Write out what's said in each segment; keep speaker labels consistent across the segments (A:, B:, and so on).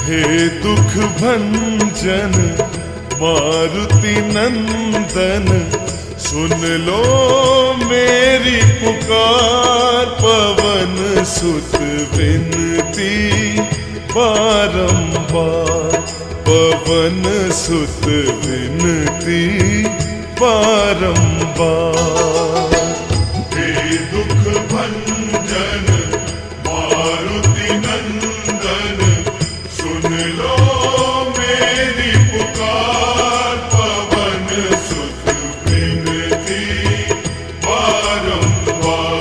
A: हे दुख भंजन मारुति नंदन, सुन लो मेरी पुकार। पवन सुत विनती बारंबार, पवन सुत विनती बारंबार।
B: हे दुख भंजन मारुति नंदन, सुन लो मेरी पुकार। पवन सुत विनती बारंबार,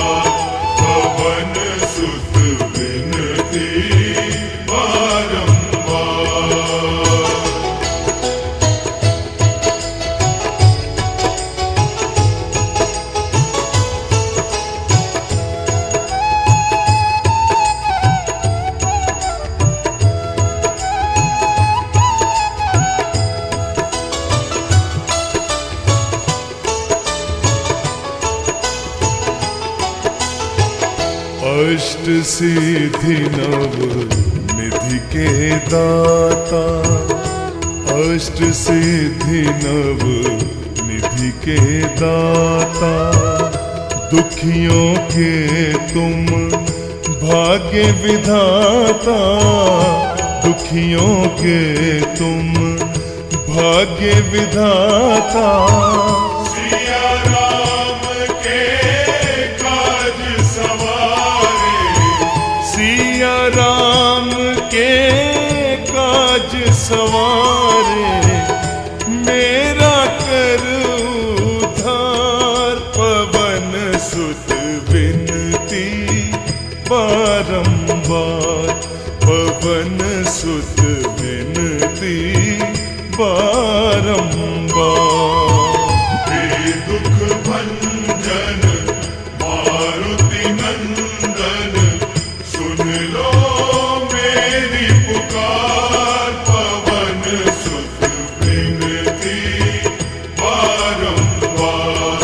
B: पवन सुत विनती बारंबार।
A: अष्ट सिद्धि नव निधि के दाता, अष्ट सिद्धि नव निधि के दाता। दुखियों के तुम भाग्य विधाता, दुखियों के तुम भाग्य विधाता।
B: सिया राम के काज सवारे,
A: सिया राम के काज सवारे। मेरा कर उद्धार, पवन सुत विनती बारंबार, पवन सुत विनती बारंबार।
B: हे दुख भंजन मारुति नंदन, सुन लो मेरी पुकार। पवन सुत विनती बारंबार,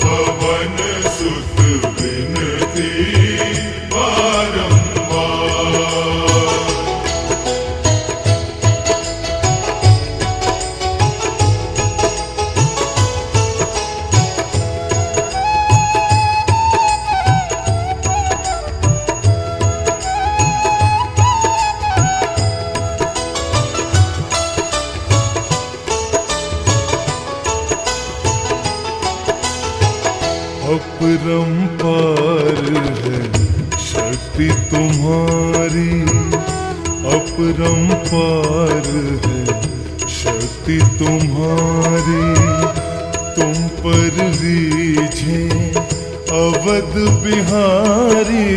B: पवन सुत विनती बारंबार।
A: अपरंपार है शक्ति तुम्हारी, अपरंपार है शक्ति तुम्हारी। तुम पर रीझे अवध बिहारी,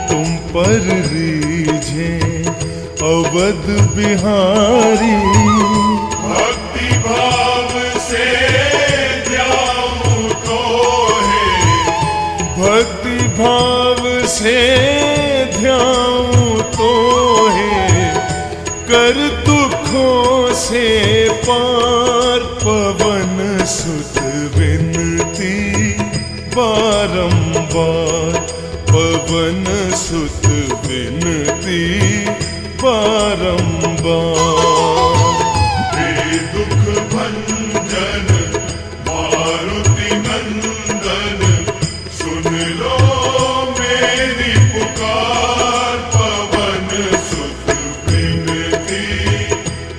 A: तुम पर रीझे अवध बिहारी।
B: भक्ति भाव से ध्याऊं तो है,
A: भक्ति भाव से ध्याऊं तो है। कर दुखों से पार, पवन सुत विनती बारंबार, पवन सुत विनती बारंबार।
B: हे दुख भंजन मारुति नंदन, सुन लो मेरी पुकार। पवन सुत विनती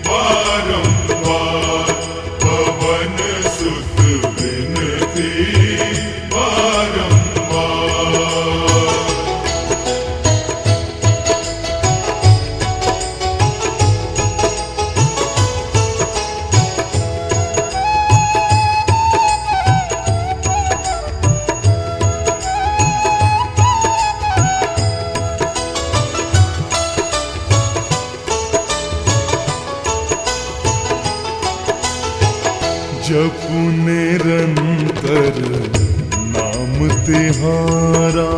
B: बारंबार, पवन सुत विनती बारंबार।
A: जपू निरंतर नाम तिहारा,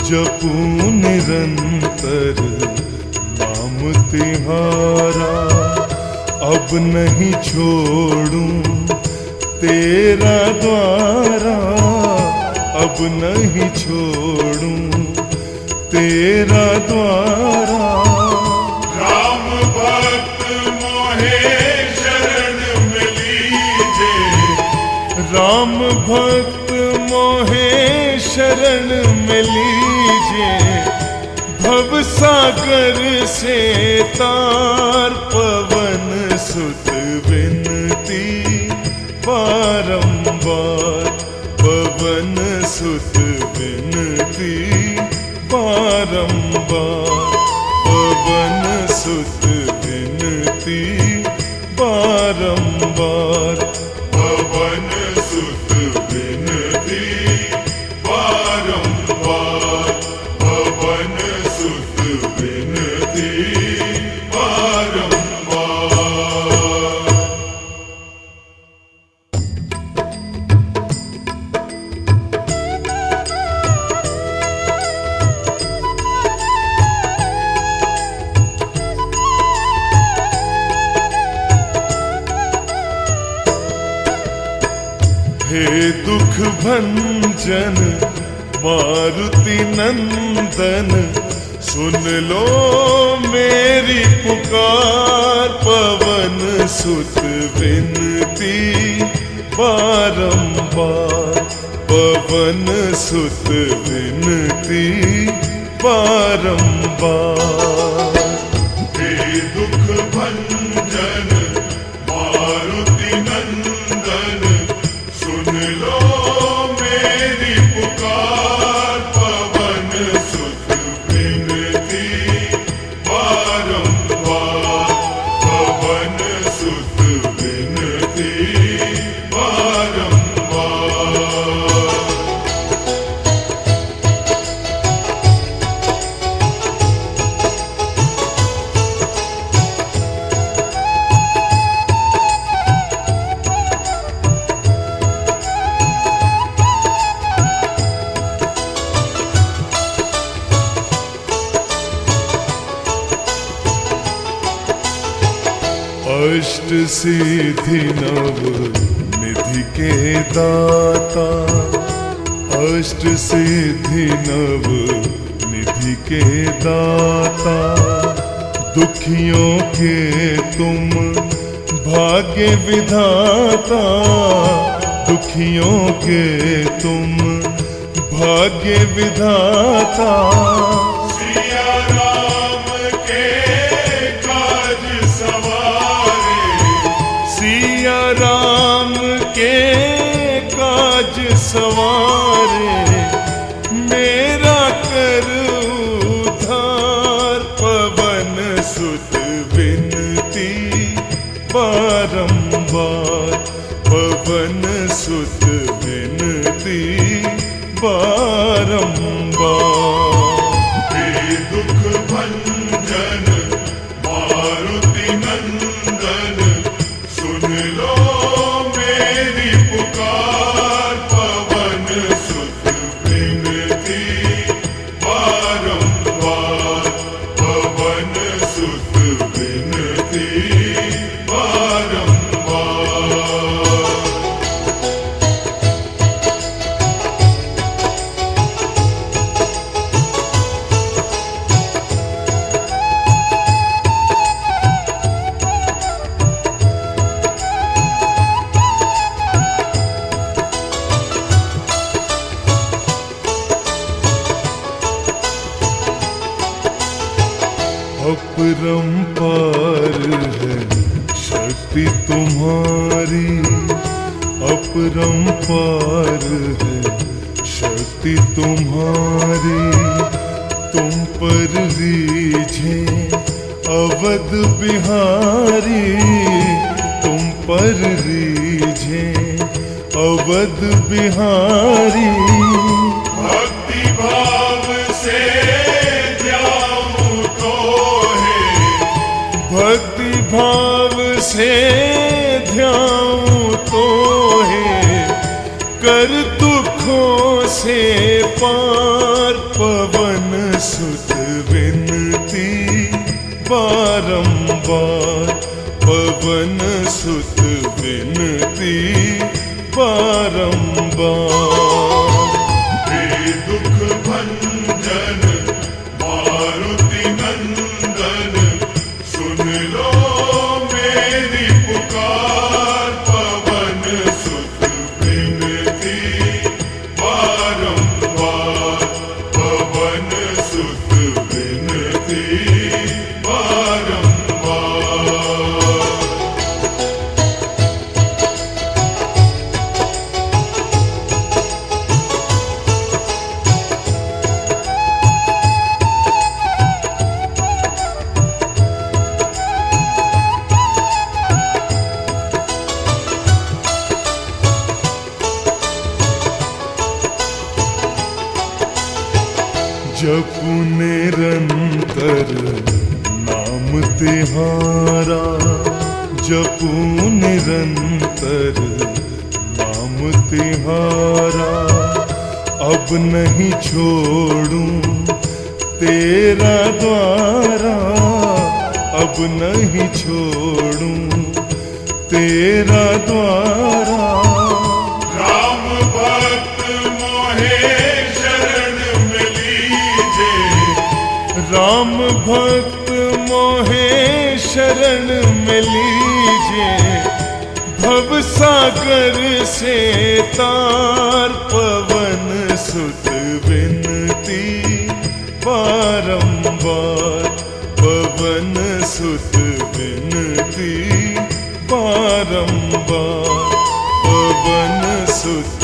A: जपू निरंतर नाम तिहारा। अब नहीं छोड़ूं तेरा द्वारा, अब नहीं छोड़ूं तेरा द्वारा। भक्त मोहे शरण में लीजिए, भव सागर से तार पवन सुत विनती बारंबार, पवन सुत विनती बारंबार, पवन सुत विनती बारंबार,
B: पवन सुत विनती बारंबार, पवन सुत विनती बारंबार।
A: हे दुख भंजन मारुति नंदन, सुन लो मेरी पुकार, पवन सुत विनती बारंबार, पवन सुत विनती बारंबार।
B: हे दुख भंजन मारुति नंदन, सुन लो मेरी पुकार, पवन सुत विनती बारंबार, पवन सुत विनती बारंबार।
A: अष्ट सिद्धि नव निधि के दाता, अष्ट सिद्धि नव निधि के दाता, दुखियों के तुम भाग्य विधाता, दुखियों के तुम भाग्य विधाता।
B: सिया राम के काज सवारे,
A: सिया राम के काज सवारे, मेरा कर उद्धार, पवन सुत विनती बारंबार, पवन सुत विनती बारंबार।
B: हे दुख भंजन मारुति नंदन, सुन लो मेरी पुकार, पवन सुत विनती बारंबार, पवन सुत विनती बारंबार।
A: अपरंपार है शक्ति तुम्हारी, अपरंपार है शक्ति तुम्हारी, तुम पर रीझे अवध बिहारी, तुम पर रीझे अवध बिहारी।
B: भक्ति भाव से ध्याऊं तो है,
A: भक्ति भाव से ध्याऊं तो है, कर दुखों से पार, पवन सुत विनती बारंबार, पवन सुत विनती बारंबार।
B: हे दुख भंजन मारुति नंदन, सुन लो मेरी पुकार, पवन सुत विनती
A: नाम तिहारा जपू निरंतर, नाम तिहारा अब नहीं छोड़ूं तेरा द्वारा, अब नहीं छोड़ूं तेरा द्वारा।
B: राम भक्त मोहे शरण में लीजे,
A: राम भक्त मोहे शरण में लीजे, भव सागर से तार पवन सुत विनती बारंबार, पवन सुत विनती बारंबार, पवन सुत